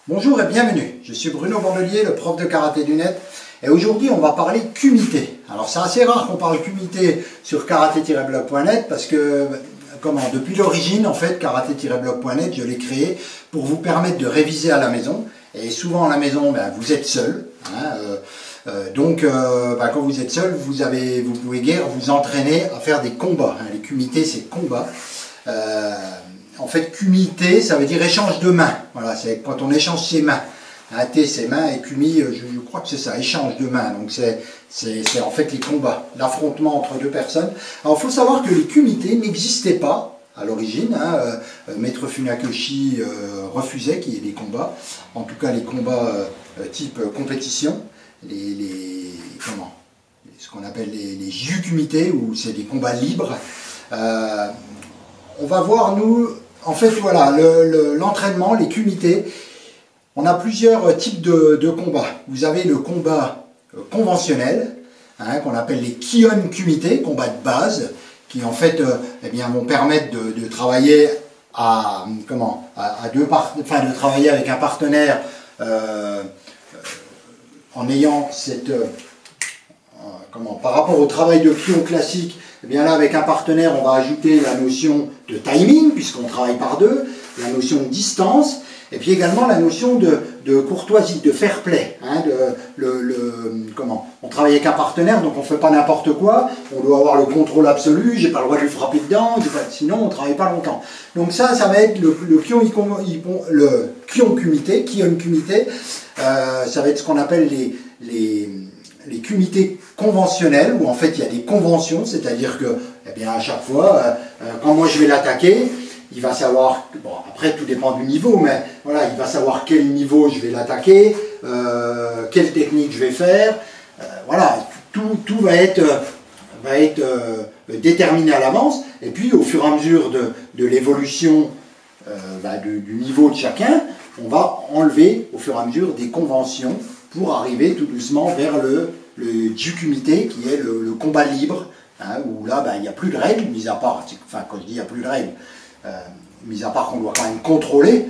Bonjour et bienvenue, je suis Bruno Bandelier, le prof de karaté du net, et aujourd'hui on va parler kumité. Alors c'est assez rare qu'on parle kumité sur karaté-blog.net parce que, depuis l'origine en fait, karaté-blog.net, je l'ai créé pour vous permettre de réviser à la maison, et souvent à la maison vous êtes seul, quand vous êtes seul, vous pouvez guère vous entraîner à faire des combats, les kumités c'est combat. En fait, kumité, ça veut dire échange de mains. Voilà, c'est quand on échange ses mains. T, ses mains, et kumi, je crois que c'est ça, échange de mains. Donc c'est en fait les combats, l'affrontement entre deux personnes. Alors il faut savoir que les kumités n'existaient pas à l'origine. Maître Funakoshi refusait qu'il y ait des combats. En tout cas, les combats type compétition. Ce qu'on appelle les jiu-kumité, où c'est des combats libres. On va voir, nous, en fait, voilà, l'entraînement, les kumités. On a plusieurs types de combats. Vous avez le combat conventionnel, qu'on appelle les Kion kumité, combats de base, qui en fait vont permettre de travailler de travailler avec un partenaire en ayant cette... par rapport au travail de Kion classique, là avec un partenaire on va ajouter la notion de timing puisqu'on travaille par deux, la notion de distance et puis également la notion de courtoisie, de fair play. On travaille avec un partenaire donc on ne fait pas n'importe quoi, on doit avoir le contrôle absolu, j'ai pas le droit de lui frapper dedans, sinon on ne travaille pas longtemps. Donc ça va être le Kion kumité, ça va être ce qu'on appelle les kumités conventionnels, où en fait il y a des conventions, c'est-à-dire que à chaque fois, quand moi je vais l'attaquer, il va savoir, après tout dépend du niveau, mais voilà, il va savoir quel niveau je vais l'attaquer, quelle technique je vais faire, tout va être déterminé à l'avance, et puis au fur et à mesure de l'évolution du niveau de chacun, on va enlever au fur et à mesure des conventions pour arriver tout doucement vers le jiu-kumité qui est le combat libre, où là il n'y a plus de règles, mis à part, quand je dis il n'y a plus de règles, mis à part qu'on doit quand même contrôler,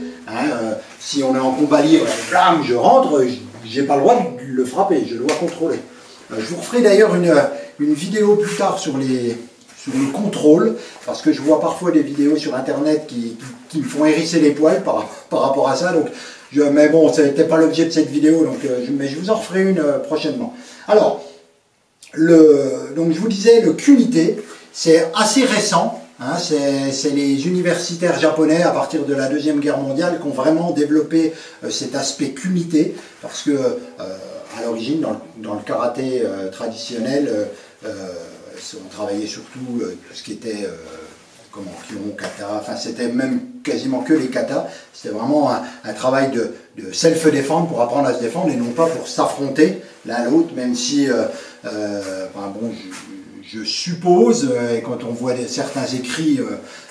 si on est en combat libre, blam, je rentre, j'ai pas le droit de le frapper, je dois contrôler. Je vous referai d'ailleurs une vidéo plus tard sur le contrôle, parce que je vois parfois des vidéos sur internet qui me font hérisser les poils par rapport à ça, donc mais bon, ce n'était pas l'objet de cette vidéo, mais je vous en referai une prochainement. Alors, donc je vous disais, le kumité, c'est assez récent, c'est les universitaires japonais à partir de la Deuxième Guerre mondiale qui ont vraiment développé cet aspect kumité, parce que à l'origine, dans le karaté traditionnel, on travaillait surtout tout ce qui était... Kion, kata, c'était même quasiment que les katas, c'était vraiment un travail de self-défense pour apprendre à se défendre et non pas pour s'affronter l'un à l'autre, même si, je suppose, et quand on voit certains écrits,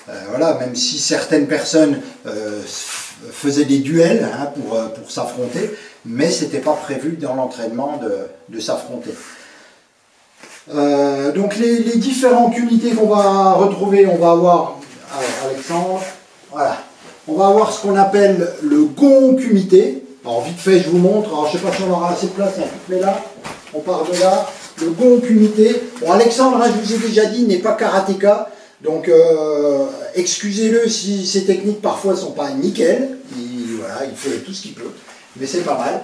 même si certaines personnes faisaient des duels pour s'affronter, mais c'était pas prévu dans l'entraînement de s'affronter. Donc les différents kumités qu'on va retrouver, on va avoir, Alexandre, voilà, on va avoir ce qu'on appelle le gon kumité. Alors vite fait je vous montre, alors je ne sais pas si on aura assez de place, mais là, on part de là, le gon kumité. Bon, Alexandre, je vous ai déjà dit, n'est pas karatéka, donc excusez-le si ces techniques parfois ne sont pas nickel, il fait tout ce qu'il peut. Mais c'est pas mal.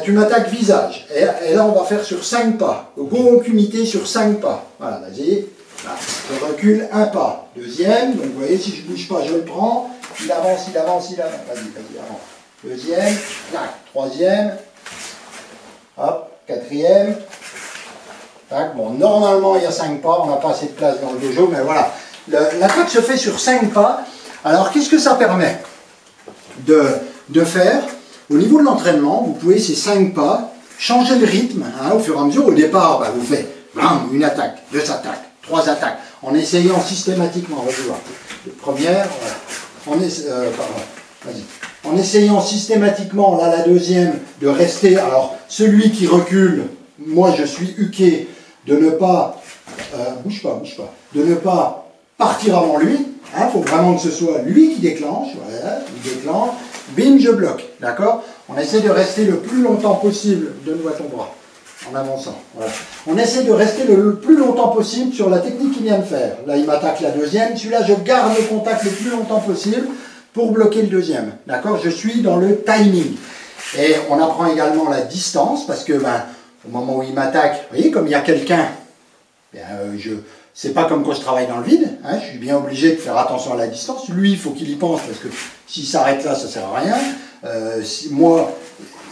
Tu m'attaques visage. Et là, on va faire sur 5 pas. Le gon kumité sur 5 pas. Voilà, vas-y. Je recule un pas. Deuxième. Donc, vous voyez, si je ne bouge pas, je le prends. Il avance. Vas-y, avance. Deuxième. Tac. Troisième. Hop. Quatrième. Tac. Bon, normalement, il y a 5 pas. On n'a pas assez de place dans le dojo, mais voilà. L'attaque se fait sur 5 pas. Alors, qu'est-ce que ça permet de faire? Au niveau de l'entraînement, vous pouvez, ces 5 pas, changer le rythme au fur et à mesure. Au départ, vous faites une attaque, 2 attaques, 3 attaques, en essayant systématiquement, première, en essayant systématiquement, là la deuxième, de rester, alors celui qui recule, moi je suis huqué, de ne pas, bouge pas, de ne pas partir avant lui, faut vraiment que ce soit lui qui déclenche, voilà, il déclenche. bim, je bloque, d'accord? On essaie de rester le plus longtemps possible, donne-moi ton bras, en avançant, voilà. On essaie de rester le plus longtemps possible sur la technique qu'il vient de faire. Là, il m'attaque la deuxième, celui-là, je garde le contact le plus longtemps possible pour bloquer le deuxième, d'accord? Je suis dans le timing. Et on apprend également la distance, parce que, ben, au moment où il m'attaque, vous voyez, comme il y a quelqu'un, c'est pas comme quand je travaille dans le vide, hein, je suis bien obligé de faire attention à la distance. Lui, il faut qu'il y pense, parce que s'il s'arrête là, ça sert à rien.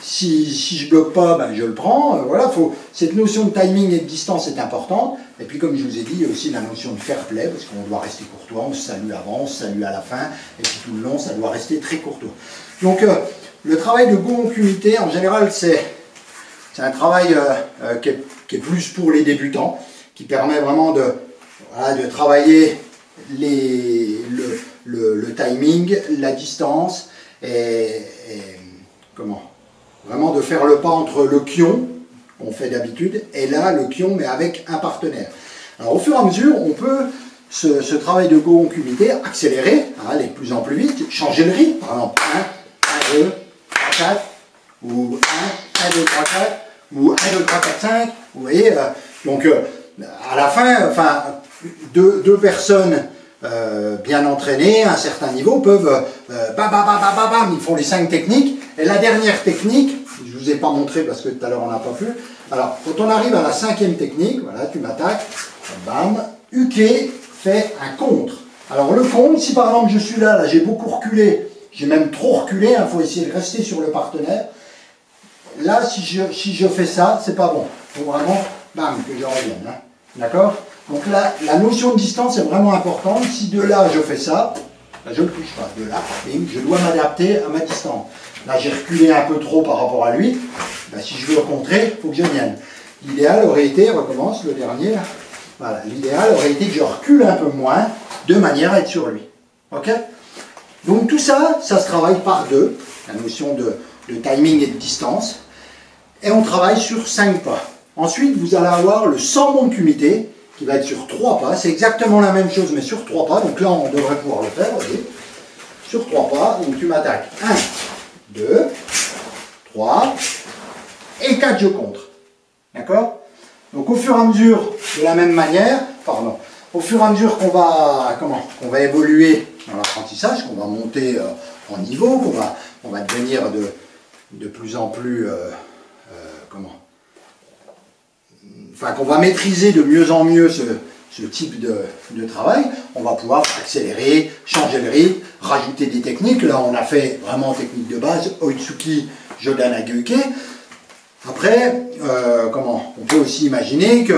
Si je bloque pas, ben, je le prends. Voilà, cette notion de timing et de distance est importante. Et puis, comme je vous ai dit, il y a aussi la notion de fair play, parce qu'on doit rester courtois, on se salue avant, on se salue à la fin, et puis tout le long, ça doit rester très courtois. Donc, le travail de Go en kumité, en général, c'est un travail qui est plus pour les débutants, qui permet vraiment de travailler le timing, la distance, et vraiment de faire le pas entre le kion, qu'on fait d'habitude, et là, le kion, mais avec un partenaire. Alors, au fur et à mesure, on peut, ce travail de Go en kumité, accélérer, aller de plus en plus vite, changer le rythme, par exemple, 1, 2, 3, 4, ou 1, 2, 3, 4, ou 1, 2, 3, 4, 5, vous voyez, donc à la fin, deux personnes bien entraînées, à un certain niveau, peuvent, ils font les 5 techniques, et la dernière technique, je ne vous ai pas montré parce que tout à l'heure on n'a pas pu, alors quand on arrive à la 5e technique, voilà, tu m'attaques, bam, Uke fait un contre. Alors le contre, si par exemple je suis là j'ai beaucoup reculé, j'ai même trop reculé, il faut essayer de rester sur le partenaire. Là, si je fais ça, c'est pas bon. Il faut vraiment, bam, que je revienne. Hein. D'accord? Donc là, la notion de distance est vraiment importante. Si de là, je fais ça, là, je ne le touche pas. De là, bim, je dois m'adapter à ma distance. Là, j'ai reculé un peu trop par rapport à lui. Ben, si je veux le contrer, il faut que je vienne. L'idéal aurait été, recommence le dernier, là. Voilà, l'idéal aurait été que je recule un peu moins, de manière à être sur lui. Ok? Donc tout ça, ça se travaille par deux, la notion de timing et de distance, et on travaille sur 5 pas. Ensuite, vous allez avoir le sambon kumité, qui va être sur 3 pas, c'est exactement la même chose, mais sur 3 pas, donc là on devrait pouvoir le faire, vous voyez, sur 3 pas, donc tu m'attaques, 1, 2, 3, et 4 je contre, d'accord? Donc au fur et à mesure, de la même manière, au fur et à mesure qu'on va évoluer dans l'apprentissage, qu'on va monter en niveau, qu'on va devenir de plus en plus, qu'on va maîtriser de mieux en mieux ce type de travail, on va pouvoir accélérer, changer le rythme, rajouter des techniques. Là, on a fait vraiment technique de base, Oitsuki, Jodan Nageuke. Après, on peut aussi imaginer que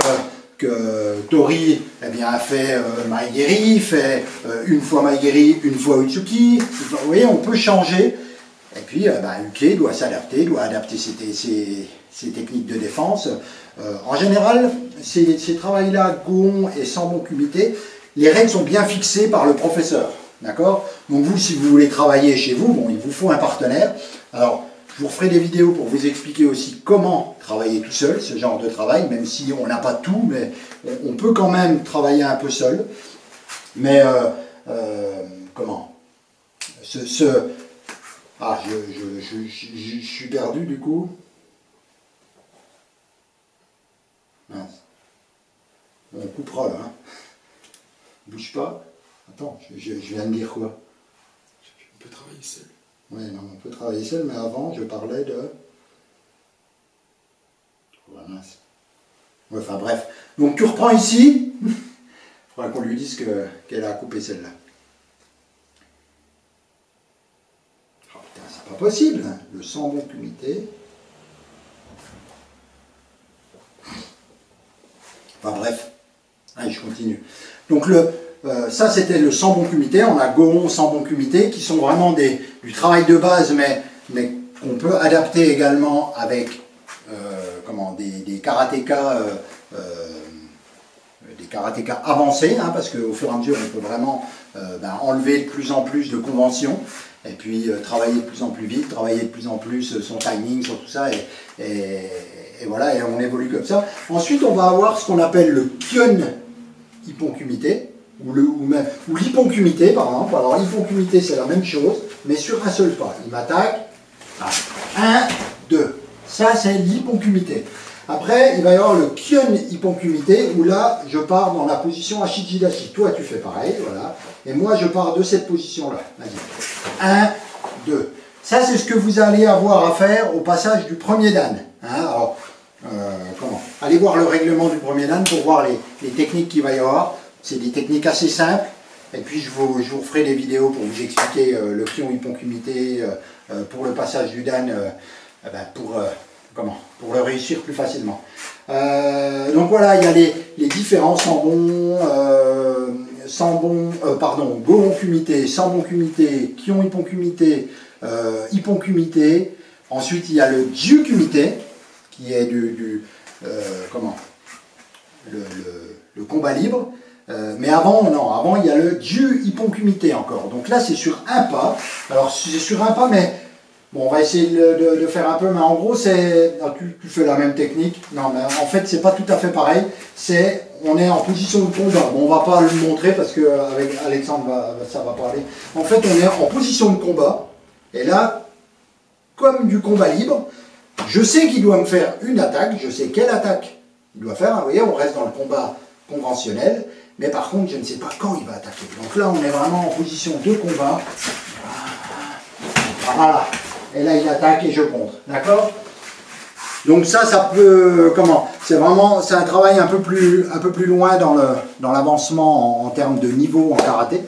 Tori a fait Maegeri, fait une fois Maegeri, une fois Oitsuki. Vous voyez, on peut changer. Et puis, Uke doit s'adapter, doit adapter ses techniques de défense. En général, ces travails-là, Goon et Sambon kumité, les règles sont bien fixées par le professeur. D'accord? Donc vous, si vous voulez travailler chez vous, bon, il vous faut un partenaire. Alors, je vous referai des vidéos pour vous expliquer aussi comment travailler tout seul, ce genre de travail, même si on n'a pas tout, mais on peut quand même travailler un peu seul. Mais, je suis perdu du coup. Mince. Bon, on coupera là. Hein. Bouge pas. Attends, je viens de dire quoi? On peut travailler seul. Oui, non, on peut travailler seul, mais avant, je parlais de... Oh, mince. Ouais, enfin bref. Donc tu reprends ici. Il faudra qu'on lui dise qu'elle a coupé celle-là. Oh putain, c'est pas possible. Hein. Le sambon kumité. Enfin bref. Allez, je continue. Donc ça c'était le sambon kumité, on a Goon, sambon kumité qui sont vraiment du travail de base mais qu'on peut adapter également avec des karatékas avancés, hein, parce qu'au fur et à mesure on peut vraiment enlever de plus en plus de conventions et puis travailler de plus en plus vite, travailler de plus en plus son timing, sur tout ça et voilà, et on évolue comme ça. Ensuite on va avoir ce qu'on appelle le Kyun Ippon kumité. ou l'hyponcumité par exemple. Alors l'hyponcumité c'est la même chose, mais sur un seul pas. Il m'attaque. 1, 2. Ça c'est l'hyponcumité. Après, il va y avoir le Kyun hyponcumité, où là, je pars dans la position Ashijidashi. Toi, tu fais pareil, voilà. Et moi, je pars de cette position-là. Vas-y. 1, 2. Ça, c'est ce que vous allez avoir à faire au passage du premier dan. Hein, alors, comment? Allez voir le règlement du premier dan pour voir les techniques qu'il va y avoir. C'est des techniques assez simples. Et puis, je vous ferai des vidéos pour vous expliquer le Kyun hyponcumité pour le passage du dan, pour le réussir plus facilement. Donc voilà, il y a les différents go-oncumité, sambon-cumité, Kyun-hyponcumité, hyponcumité. Ensuite, il y a le jiu-cumité, qui est le combat libre. Mais avant, il y a le jiu-hyponcumité encore. Donc là, c'est sur un pas. Alors, c'est sur un pas, mais bon, on va essayer de faire un peu, mais en gros, c'est... Tu fais la même technique. Non, mais en fait, c'est pas tout à fait pareil. On est en position de combat. Bon, on va pas le montrer parce que avec Alexandre, ça va parler. En fait, on est en position de combat. Et là, comme du combat libre, je sais qu'il doit me faire une attaque. Je sais quelle attaque il doit faire. Vous voyez, on reste dans le combat conventionnel. Mais par contre, je ne sais pas quand il va attaquer. Donc là, on est vraiment en position de combat. Voilà. Et là, il attaque et je contre. D'accord? Donc ça peut... C'est un travail un peu plus loin dans l'avancement en termes de niveau en karaté.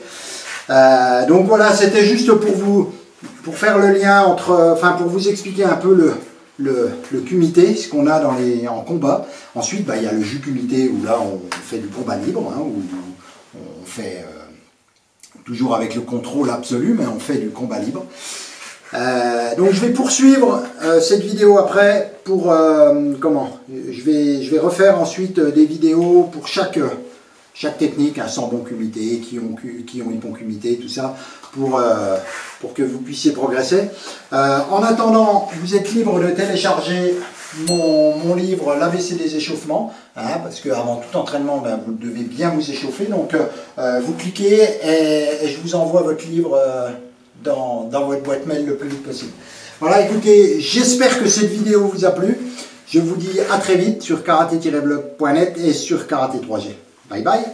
Donc voilà, c'était juste pour faire le lien pour vous expliquer un peu le kumité, ce qu'on a en combat. Ensuite, il y a le ju-kumité où là, on fait du combat libre, hein, où on fait toujours avec le contrôle absolu, mais on fait du combat libre. Donc je vais poursuivre cette vidéo après pour je vais refaire ensuite des vidéos pour chaque technique, un sambon kumité, qui ont hyponcumité, tout ça, pour que vous puissiez progresser. En attendant, vous êtes libre de télécharger mon livre l'ABC des échauffements, hein, parce qu'avant tout entraînement, vous devez bien vous échauffer. Donc vous cliquez et je vous envoie votre livre dans votre boîte mail le plus vite possible. Voilà, écoutez, j'espère que cette vidéo vous a plu. Je vous dis à très vite sur karaté-blog.net et sur Karaté 3G. Bye bye.